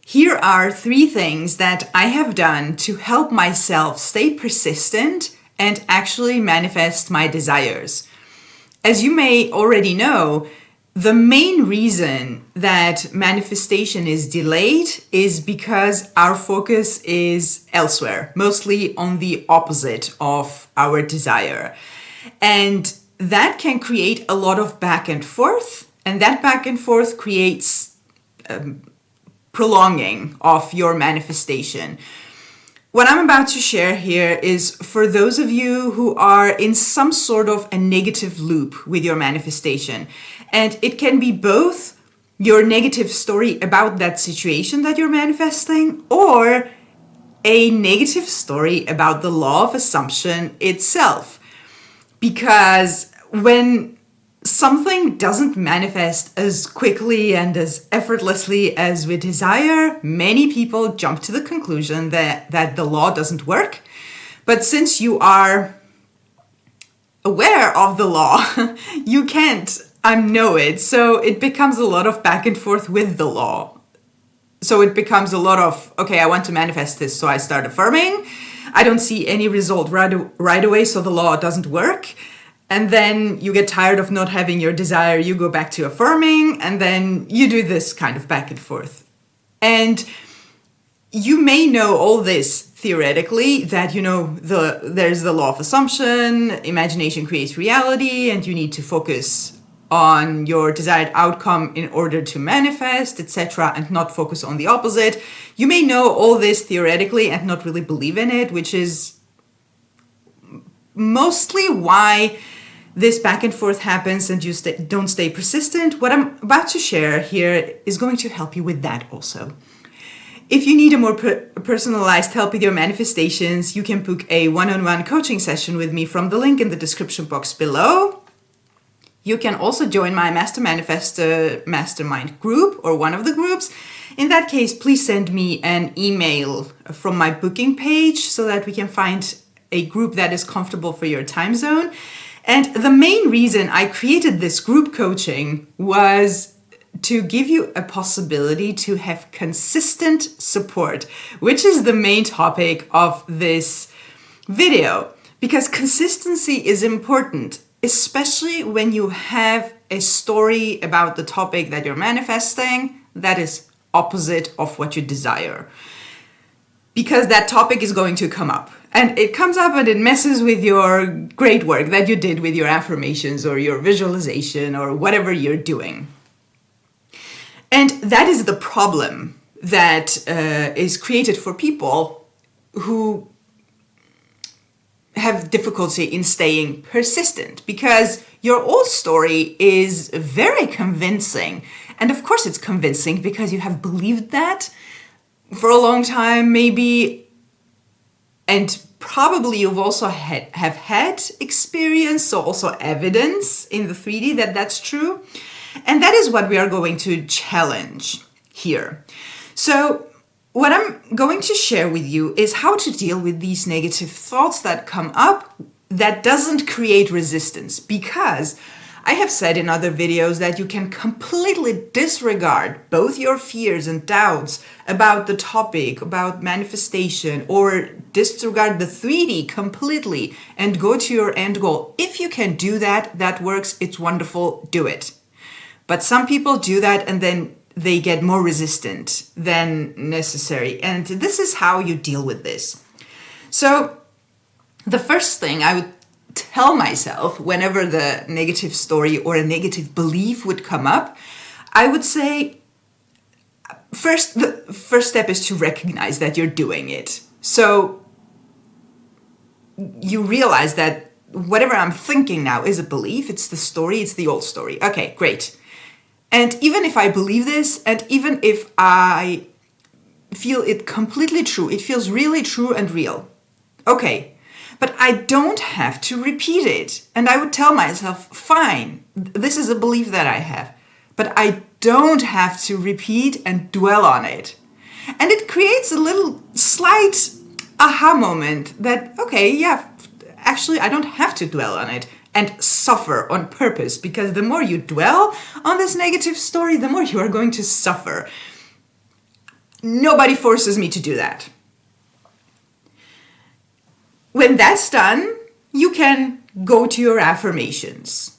Here are 3 things that I have done to help myself stay persistent and actually manifest my desires. As you may already know, the main reason that manifestation is delayed is because our focus is elsewhere, mostly on the opposite of our desire. And that can create a lot of back and forth, and that back and forth creates prolonging of your manifestation. What I'm about to share here is for those of you who are in some sort of a negative loop with your manifestation. And it can be both your negative story about that situation that you're manifesting or a negative story about the law of assumption itself. Because when something doesn't manifest as quickly and as effortlessly as we desire, many people jump to the conclusion that the law doesn't work. But since you are aware of the law, you can't unknow it. So it becomes a lot of back and forth with the law. So it becomes a lot of, okay, I want to manifest this, so I start affirming. I don't see any result right away, so the law doesn't work. And then you get tired of not having your desire, you go back to affirming, and then you do this kind of back and forth. And you may know all this theoretically, that there's the law of assumption, imagination creates reality, and you need to focus on your desired outcome in order to manifest, etc., and not focus on the opposite. You may know all this theoretically and not really believe in it, which is mostly why this back and forth happens and you don't stay persistent. What I'm about to share here is going to help you with that also. If you need a more personalized help with your manifestations, you can book a one-on-one coaching session with me from the link in the description box below. You can also join my Master Manifestor Mastermind group or one of the groups. In that case, please send me an email from my booking page so that we can find a group that is comfortable for your time zone. And the main reason I created this group coaching was to give you a possibility to have consistent support, which is the main topic of this video. Because consistency is important, especially when you have a story about the topic that you're manifesting that is opposite of what you desire. Because that topic is going to come up. And it comes up and it messes with your great work that you did with your affirmations or your visualization or whatever you're doing. And that is the problem that is created for people who have difficulty in staying persistent, because your old story is very convincing. And of course it's convincing because you have believed that for a long time, maybe, and probably you've also have had experience, so also evidence in the 3D that that's true. And that is what we are going to challenge here. So what I'm going to share with you is how to deal with these negative thoughts that come up that doesn't create resistance, because I have said in other videos that you can completely disregard both your fears and doubts about the topic, about manifestation, or disregard the 3D completely and go to your end goal. If you can do that, that works, it's wonderful, do it. But some people do that and then they get more resistant than necessary. And this is how you deal with this. So the first thing I would tell myself whenever the negative story or a negative belief would come up, I would say, the first step is to recognize that you're doing it. So you realize that whatever I'm thinking now is a belief, it's the story, it's the old story. Okay, great. And even if I believe this, and even if I feel it completely true, it feels really true and real. Okay. But I don't have to repeat it. And I would tell myself, fine, this is a belief that I have, but I don't have to repeat and dwell on it. And it creates a little slight aha moment that, okay, yeah, actually, I don't have to dwell on it and suffer on purpose, because the more you dwell on this negative story, the more you are going to suffer. Nobody forces me to do that. When that's done, you can go to your affirmations.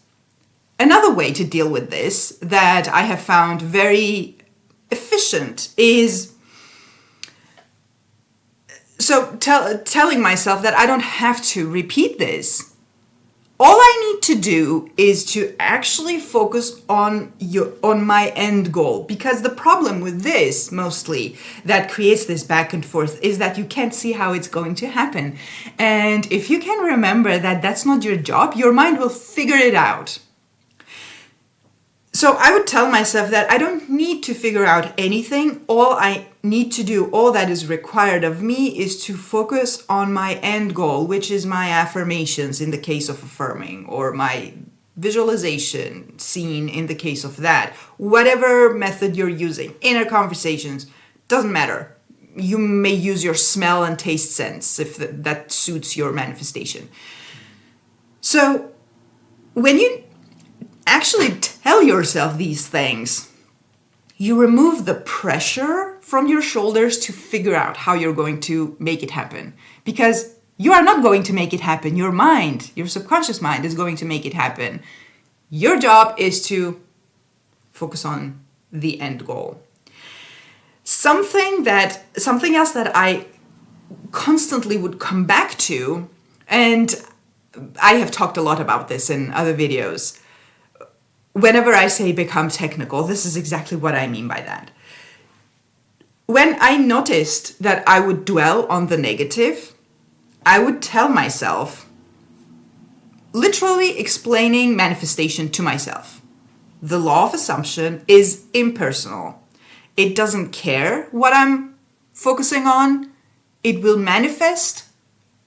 Another way to deal with this that I have found very efficient is telling myself that I don't have to repeat this. All I need to do is to actually focus on my end goal, because the problem with this mostly that creates this back and forth is that you can't see how it's going to happen. And if you can remember that that's not your job, your mind will figure it out. So I would tell myself that I don't need to figure out anything. All I need to do, all that is required of me, is to focus on my end goal, which is my affirmations in the case of affirming, or my visualization scene in the case of that. Whatever method you're using, inner conversations, doesn't matter. You may use your smell and taste sense if that suits your manifestation. So when you actually tell yourself these things, you remove the pressure from your shoulders to figure out how you're going to make it happen. Because you are not going to make it happen. Your mind, your subconscious mind, is going to make it happen. Your job is to focus on the end goal. Something else that I constantly would come back to, and I have talked a lot about this in other videos. Whenever I say become technical, this is exactly what I mean by that. When I noticed that I would dwell on the negative, I would tell myself, literally explaining manifestation to myself. The law of assumption is impersonal. It doesn't care what I'm focusing on. It will manifest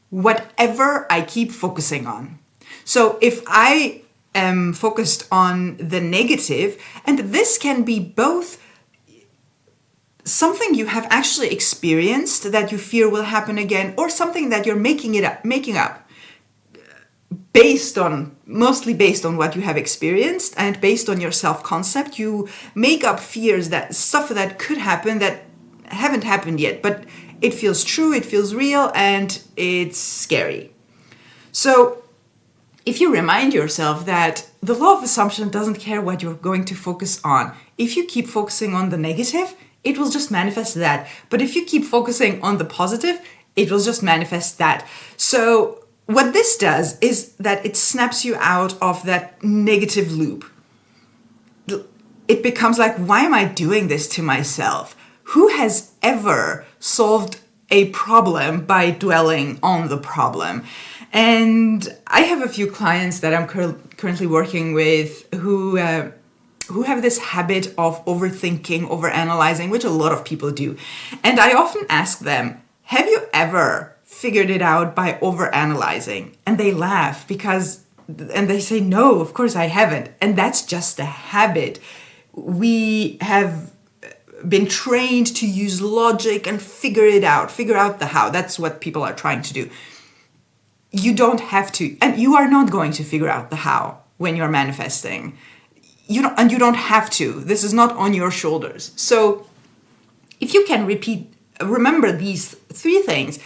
whatever I keep focusing on. So if I am focused on the negative, and this can be both something you have actually experienced that you fear will happen again, or something that you're making up, mostly based on what you have experienced and based on your self-concept. You make up fears, that stuff that could happen that haven't happened yet, but it feels true, it feels real, and it's scary. So if you remind yourself that the law of assumption doesn't care what you're going to focus on, if you keep focusing on the negative, it will just manifest that. But if you keep focusing on the positive, it will just manifest that. So what this does is that it snaps you out of that negative loop. It becomes like, why am I doing this to myself? Who has ever solved a problem by dwelling on the problem? And I have a few clients that I'm currently working with who have this habit of overthinking, overanalyzing, which a lot of people do. And I often ask them, have you ever figured it out by overanalyzing? And they laugh and they say, no, of course I haven't. And that's just a habit. We have been trained to use logic and figure out the how. That's what people are trying to do. You don't have to, and you are not going to figure out the how when you're manifesting. You don't have to. This is not on your shoulders. So if you can remember these 3 things,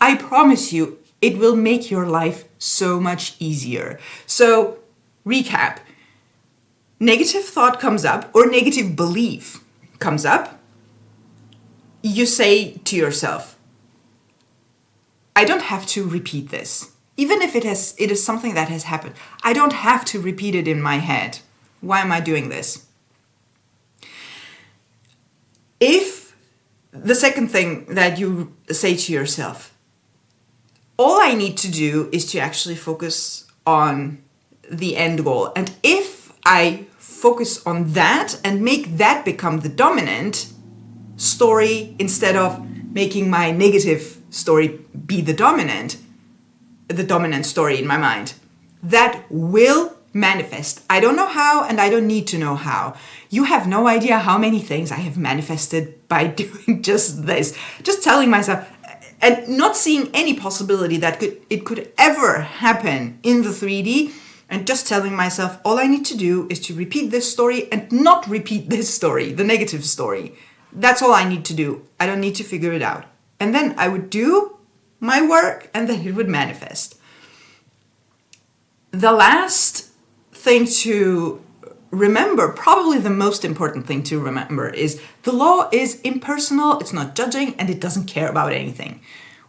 I promise you it will make your life so much easier. So recap. Negative thought comes up, or negative belief comes up. You say to yourself, I don't have to repeat this. Even if it is something that has happened, I don't have to repeat it in my head. Why am I doing this? If the second thing that you say to yourself, all I need to do is to actually focus on the end goal. And if I focus on that and make that become the dominant story instead of making my negative story be the dominant story in my mind, that will manifest. I don't know how, and I don't need to know how. You have no idea how many things I have manifested by doing just this. Just telling myself and not seeing any possibility that it could ever happen in the 3D, and just telling myself all I need to do is to repeat this story and not repeat this story, the negative story. That's all I need to do. I don't need to figure it out. And then I would do my work and then it would manifest. The last thing to remember, probably the most important thing to remember, is the law is impersonal, it's not judging, and it doesn't care about anything.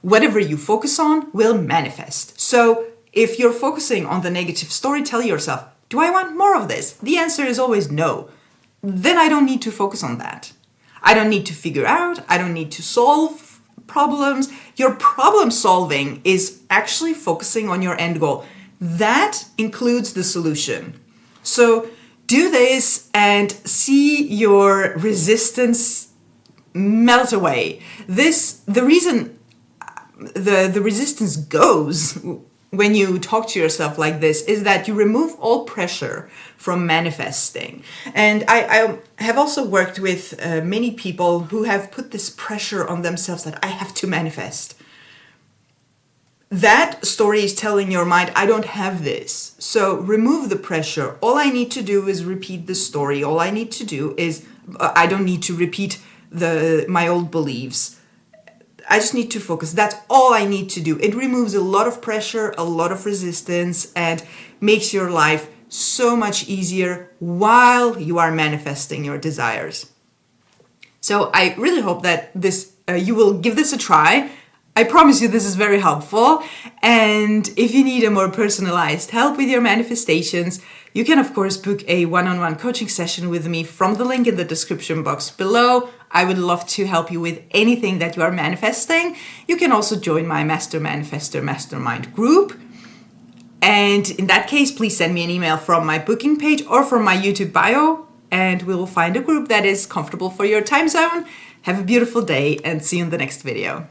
Whatever you focus on will manifest. So if you're focusing on the negative story, tell yourself, do I want more of this? The answer is always no. Then I don't need to focus on that. I don't need to figure out, I don't need to solve problems. Your problem solving is actually focusing on your end goal. That includes the solution. So do this and see your resistance melt away. The reason the resistance goes when you talk to yourself like this is that you remove all pressure from manifesting. And I have also worked with many people who have put this pressure on themselves that I have to manifest. That story is telling your mind, I don't have this. So remove the pressure. All I need to do is repeat the story. All I need to do is, I don't need to repeat my old beliefs. I just need to focus. That's all I need to do. It removes a lot of pressure, a lot of resistance, and makes your life so much easier while you are manifesting your desires. So I really hope that you will give this a try. I promise you this is very helpful. And if you need a more personalized help with your manifestations, you can of course book a one-on-one coaching session with me from the link in the description box below. I would love to help you with anything that you are manifesting. You can also join my Master Manifestor Mastermind group. And in that case, please send me an email from my booking page or from my YouTube bio, and we will find a group that is comfortable for your time zone. Have a beautiful day and see you in the next video.